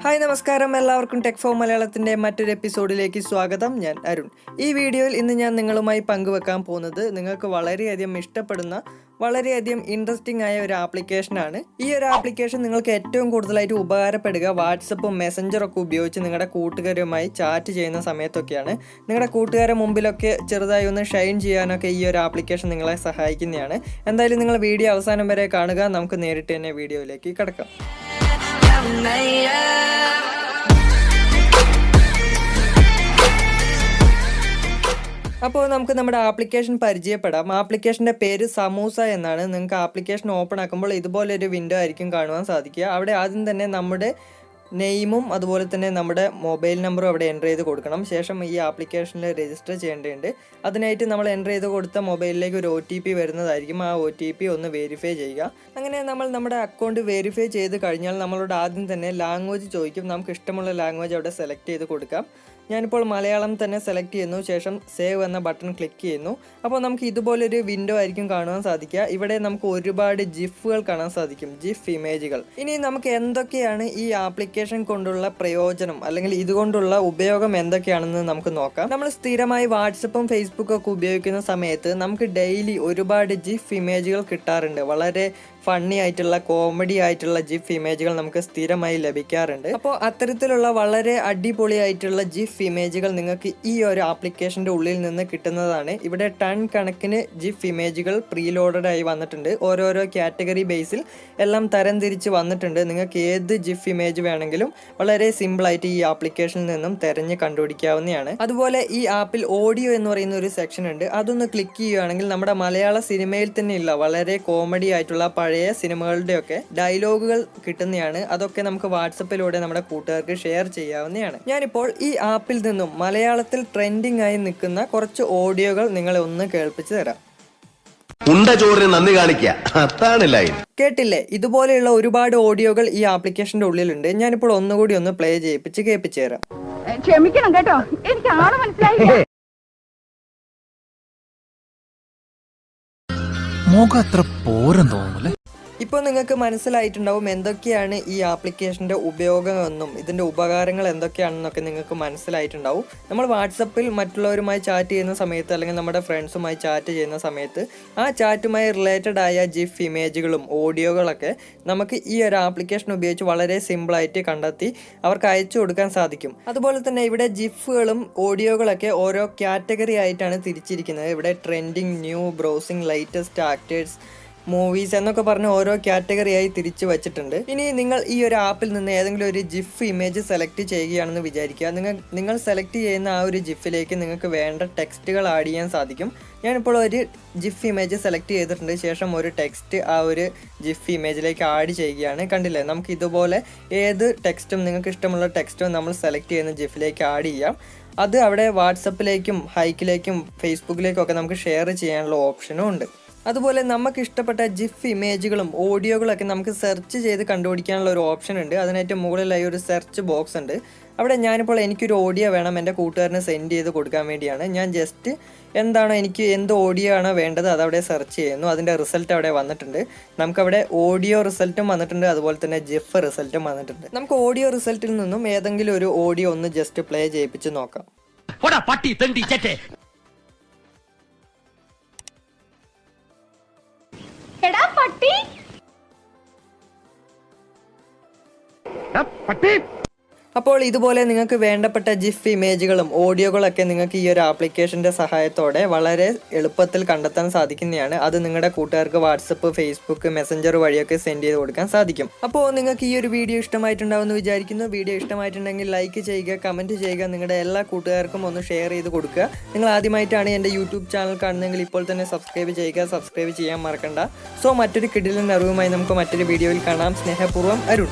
Hi നമസ്കാരം, എല്ലാവർക്കും tech four മലയാളത്തിൻ്റെ മറ്റൊരു എപ്പിസോഡിലേക്ക് സ്വാഗതം. ഞാൻ അരുൺ. ഈ വീഡിയോയിൽ ഇന്ന് ഞാൻ നിങ്ങളുമായി പങ്കുവെക്കാൻ പോകുന്നത് നിങ്ങൾക്ക് വളരെയധികം ഇഷ്ടപ്പെടുന്ന വളരെയധികം ഇൻട്രസ്റ്റിംഗ് ആയ ഒരു ആപ്ലിക്കേഷനാണ്. ഈ ഒരു ആപ്ലിക്കേഷൻ നിങ്ങൾക്ക് ഏറ്റവും കൂടുതലായിട്ട് ഉപകാരപ്പെടുക വാട്സപ്പും മെസ്സഞ്ചറൊക്കെ ഉപയോഗിച്ച് നിങ്ങളുടെ കൂട്ടുകാരുമായി ചാറ്റ് ചെയ്യുന്ന സമയത്തൊക്കെയാണ്. നിങ്ങളുടെ കൂട്ടുകാരുടെ മുമ്പിലൊക്കെ ചെറുതായി ഒന്ന് ഷൈൻ ചെയ്യാനൊക്കെ ഈ ഒരു ആപ്ലിക്കേഷൻ നിങ്ങളെ സഹായിക്കുന്നതാണ്. എന്തായാലും നിങ്ങൾ വീഡിയോ അവസാനം വരെ കാണുക. നമുക്ക് നേരിട്ട് തന്നെ വീഡിയോയിലേക്ക് കിടക്കാം. അപ്പോൾ നമുക്ക് നമ്മുടെ ആപ്ലിക്കേഷൻ പരിചയപ്പെടാം. ആപ്ലിക്കേഷൻ്റെ പേര് സമൂസ എന്നാണ്. നിങ്ങൾക്ക് ആപ്ലിക്കേഷൻ ഓപ്പൺ ആക്കുമ്പോൾ ഇതുപോലൊരു വിൻഡോ ആയിരിക്കും കാണുവാൻ സാധിക്കുക. അവിടെ ആദ്യം തന്നെ നമ്മുടെ നെയിമും അതുപോലെ തന്നെ നമ്മുടെ മൊബൈൽ നമ്പറും അവിടെ എൻ്റർ ചെയ്ത് കൊടുക്കണം. ശേഷം ഈ ആപ്ലിക്കേഷനിൽ രജിസ്റ്റർ ചെയ്യേണ്ടതുണ്ട്. അതിനായിട്ട് നമ്മൾ എൻ്റർ ചെയ്ത് കൊടുത്ത മൊബൈലിലേക്ക് ഒരു OTP വരുന്നതായിരിക്കും. ആ OTP ഒന്ന് വെരിഫൈ ചെയ്യുക. അങ്ങനെ നമ്മൾ നമ്മുടെ അക്കൗണ്ട് വെരിഫൈ ചെയ്ത് കഴിഞ്ഞാൽ നമ്മളോട് ആദ്യം തന്നെ ലാംഗ്വേജ് ചോദിക്കും. നമുക്ക് ഇഷ്ടമുള്ള ലാംഗ്വേജ് അവിടെ സെലക്ട് ചെയ്ത് കൊടുക്കാം. ഞാനിപ്പോൾ മലയാളം തന്നെ സെലക്ട് ചെയ്യുന്നു. ശേഷം സേവ് എന്ന ബട്ടൺ ക്ലിക്ക് ചെയ്യുന്നു. അപ്പോൾ നമുക്ക് ഇതുപോലൊരു വിൻഡോ ആയിരിക്കും കാണുവാൻ സാധിക്കുക. ഇവിടെ നമുക്ക് ഒരുപാട് ജിഫുകൾ കാണാൻ സാധിക്കും, ജിഫ് ഇമേജുകൾ. ഇനി നമുക്ക് എന്തൊക്കെയാണ് ഈ ആപ്ലിക്കേഷൻ കൊണ്ടുള്ള പ്രയോജനം അല്ലെങ്കിൽ ഇതുകൊണ്ടുള്ള ഉപയോഗം എന്തൊക്കെയാണെന്ന് നമുക്ക് നോക്കാം. നമ്മൾ സ്ഥിരമായി വാട്സപ്പും ഫേസ്ബുക്കും ഒക്കെ ഉപയോഗിക്കുന്ന സമയത്ത് നമുക്ക് ഡെയിലി ഒരുപാട് ജിഫ് ഇമേജുകൾ കിട്ടാറുണ്ട്. വളരെ ഫണ്ണി ആയിട്ടുള്ള കോമഡി ആയിട്ടുള്ള ജിഫ് ഇമേജുകൾ നമുക്ക് സ്ഥിരമായി ലഭിക്കാറുണ്ട്. അപ്പോൾ അത്തരത്തിലുള്ള വളരെ അടിപൊളിയായിട്ടുള്ള ജിഫ് ഇമേജുകൾ നിങ്ങൾക്ക് ഈ ഒരു ആപ്ലിക്കേഷൻ്റെ ഉള്ളിൽ നിന്ന് കിട്ടുന്നതാണ്. ഇവിടെ ടൺ കണക്കിന് ജിഫ് ഇമേജുകൾ പ്രീലോഡഡ് ആയി വന്നിട്ടുണ്ട്. ഓരോരോ കാറ്റഗറി ബേസിൽ എല്ലാം തരംതിരിച്ച് വന്നിട്ടുണ്ട്. നിങ്ങൾക്ക് ഏത് ജിഫ് ഇമേജ് വേണമെങ്കിലും വളരെ സിമ്പിളായിട്ട് ഈ ആപ്ലിക്കേഷനിൽ നിന്നും തിരഞ്ഞ് കണ്ടുപിടിക്കാവുന്നതാണ്. അതുപോലെ ഈ ആപ്പിൽ ഓഡിയോ എന്ന് പറയുന്ന ഒരു സെക്ഷൻ ഉണ്ട്. അതൊന്ന് ക്ലിക്ക് ചെയ്യുകയാണെങ്കിൽ നമ്മുടെ മലയാള സിനിമയിൽ തന്നെയുള്ള വളരെ കോമഡി ആയിട്ടുള്ള പഴയ സിനിമകളുടെയൊക്കെ ഡയലോഗുകൾ കിട്ടുന്നതാണ്. അതൊക്കെ നമുക്ക് വാട്സപ്പിലൂടെ നമ്മുടെ കൂട്ടുകാർക്ക് ഷെയർ ചെയ്യാവുന്നതാണ്. ഞാനിപ്പോൾ ഈ ആപ്പിൽ നിന്നും മലയാളത്തിൽ ട്രെൻഡിങ് ആയി നിൽക്കുന്ന കുറച്ച് ഓഡിയോകൾ നിങ്ങളെ ഒന്ന് കേൾപ്പിച്ചു തരാം. കേട്ടില്ലേ? ഇതുപോലെയുള്ള ഒരുപാട് ഓഡിയോകൾ ഈ ആപ്ലിക്കേഷന്റെ ഉള്ളിലുണ്ട്. ഞാനിപ്പോൾ ഒന്നുകൂടി ഒന്ന് പ്ലേ ചെയ്യിപ്പിച്ച് കേൾപ്പിച്ചു തരാം. ക്ഷമിക്കണം കേട്ടോ, എനിക്ക് ആളെ മനസ്സിലായില്ല. മുഖം അത്ര പോരം തോന്നുന്നു. ഇപ്പോൾ നിങ്ങൾക്ക് മനസ്സിലായിട്ടുണ്ടാവും എന്തൊക്കെയാണ് ഈ ആപ്ലിക്കേഷൻ്റെ ഉപയോഗമെന്നും ഇതിൻ്റെ ഉപകാരങ്ങൾ എന്തൊക്കെയാണെന്നൊക്കെ നിങ്ങൾക്ക് മനസ്സിലായിട്ടുണ്ടാവും. നമ്മൾ വാട്സപ്പിൽ മറ്റുള്ളവരുമായി ചാറ്റ് ചെയ്യുന്ന സമയത്ത് അല്ലെങ്കിൽ നമ്മുടെ ഫ്രണ്ട്സുമായി ചാറ്റ് ചെയ്യുന്ന സമയത്ത് ആ ചാറ്റുമായി റിലേറ്റഡ് ആയ ജിഫ് ഇമേജുകളും ഓഡിയോകളൊക്കെ നമുക്ക് ഈ ഒരു ആപ്ലിക്കേഷൻ ഉപയോഗിച്ച് വളരെ സിമ്പിളായിട്ട് കണ്ടെത്തി അവർക്ക് അയച്ചു കൊടുക്കാൻ സാധിക്കും. അതുപോലെ തന്നെ ഇവിടെ ജിഫുകളും ഓഡിയോകളൊക്കെ ഓരോ കാറ്റഗറി ആയിട്ടാണ് തിരിച്ചിരിക്കുന്നത്. ഇവിടെ trending, new, browsing, latest, actors, movies എന്നൊക്കെ പറഞ്ഞ് ഓരോ കാറ്റഗറിയായി തിരിച്ചു വെച്ചിട്ടുണ്ട്. ഇനി നിങ്ങൾ ഈ ഒരു ആപ്പിൽ നിന്ന് ഏതെങ്കിലും ഒരു ജിഫ് ഇമേജ് സെലക്ട് ചെയ്യുകയാണെന്ന് വിചാരിക്കുക. നിങ്ങൾ സെലക്ട് ചെയ്യുന്ന ആ ഒരു ജിഫിലേക്ക് നിങ്ങൾക്ക് വേണ്ട ടെക്സ്റ്റുകൾ ആഡ് ചെയ്യാൻ സാധിക്കും. ഞാനിപ്പോൾ ഒരു ജിഫ് ഇമേജ് സെലക്ട് ചെയ്തിട്ടുണ്ട്. ശേഷം ഒരു ടെക്സ്റ്റ് ആ ഒരു ജിഫ് ഇമേജിലേക്ക് ആഡ് ചെയ്യുകയാണ്. കണ്ടില്ലേ? നമുക്ക് ഇതുപോലെ ഏത് ടെക്സ്റ്റും നിങ്ങൾക്ക് ഇഷ്ടമുള്ള ടെക്സ്റ്റും നമ്മൾ സെലക്ട് ചെയ്യുന്ന ജിഫിലേക്ക് ആഡ് ചെയ്യാം. അത് അവിടെ വാട്സപ്പിലേക്കും ഹൈക്കിലേക്കും ഫേസ്ബുക്കിലേക്കും ഒക്കെ നമുക്ക് ഷെയർ ചെയ്യാനുള്ള ഓപ്ഷനും ഉണ്ട്. അതുപോലെ നമുക്ക് ഇഷ്ടപ്പെട്ട ജിഫ് ഇമേജുകളും ഓഡിയോകളൊക്കെ നമുക്ക് സെർച്ച് ചെയ്ത് കണ്ടുപിടിക്കാനുള്ള ഒരു ഓപ്ഷൻ ഉണ്ട്. അതിനായിട്ട് മുകളിലായി ഒരു സെർച്ച് ബോക്സ് ഉണ്ട്. അവിടെ ഞാനിപ്പോൾ എനിക്കൊരു ഓഡിയോ വേണം എൻ്റെ കൂട്ടുകാരന് സെൻഡ് ചെയ്ത് കൊടുക്കാൻ വേണ്ടിയാണ്. ഞാൻ ജസ്റ്റ് എന്താണോ എനിക്ക് എന്ത് ഓഡിയോ ആണോ വേണ്ടത് അതവിടെ സെർച്ച് ചെയ്യുന്നു. അതിൻ്റെ റിസൾട്ട് അവിടെ വന്നിട്ടുണ്ട്. നമുക്കവിടെ ഓഡിയോ റിസൾട്ടും വന്നിട്ടുണ്ട്, അതുപോലെ തന്നെ ജിഫ് റിസൾട്ടും വന്നിട്ടുണ്ട്. നമുക്ക് ഓഡിയോ റിസൾട്ടിൽ നിന്നും ഏതെങ്കിലും ഒരു ഓഡിയോ ഒന്ന് ജസ്റ്റ് പ്ലേ ചെയ്യിപ്പിച്ച് നോക്കാം. എടാ പട്ടി, അപ്പോൾ ഇതുപോലെ നിങ്ങൾക്ക് വേണ്ടപ്പെട്ട ജിഫ് ഇമേജുകളും ഓഡിയോകളൊക്കെ നിങ്ങൾക്ക് ഈ ഒരു ആപ്ലിക്കേഷൻ്റെ സഹായത്തോടെ വളരെ എളുപ്പത്തിൽ കണ്ടെത്താൻ സാധിക്കുന്നതാണ്. അത് നിങ്ങളുടെ കൂട്ടുകാർക്ക് വാട്സപ്പ്, ഫേസ്ബുക്ക്, മെസ്സഞ്ചർ വഴിയൊക്കെ സെൻഡ് ചെയ്ത് കൊടുക്കാൻ സാധിക്കും. അപ്പോൾ നിങ്ങൾക്ക് ഈ ഒരു വീഡിയോ ഇഷ്ടമായിട്ടുണ്ടാവുമെന്ന് വിചാരിക്കുന്നു. വീഡിയോ ഇഷ്ടമായിട്ടുണ്ടെങ്കിൽ ലൈക്ക് ചെയ്യുക, കമൻറ്റ് ചെയ്യുക, നിങ്ങളുടെ എല്ലാ കൂട്ടുകാർക്കും ഒന്ന് ഷെയർ ചെയ്ത് കൊടുക്കുക. നിങ്ങൾ ആദ്യമായിട്ടാണ് എൻ്റെ യൂട്യൂബ് ചാനൽ കാണുന്നതെങ്കിൽ ഇപ്പോൾ തന്നെ സബ്സ്ക്രൈബ് ചെയ്യുക. സബ്സ്ക്രൈബ് ചെയ്യാൻ മറക്കണ്ട. സോ മറ്റൊരു കിടിലൻ അറിവുമായി നമുക്ക് മറ്റൊരു വീഡിയോയിൽ കാണാം. സ്നേഹപൂർവ്വം, അരുൺ.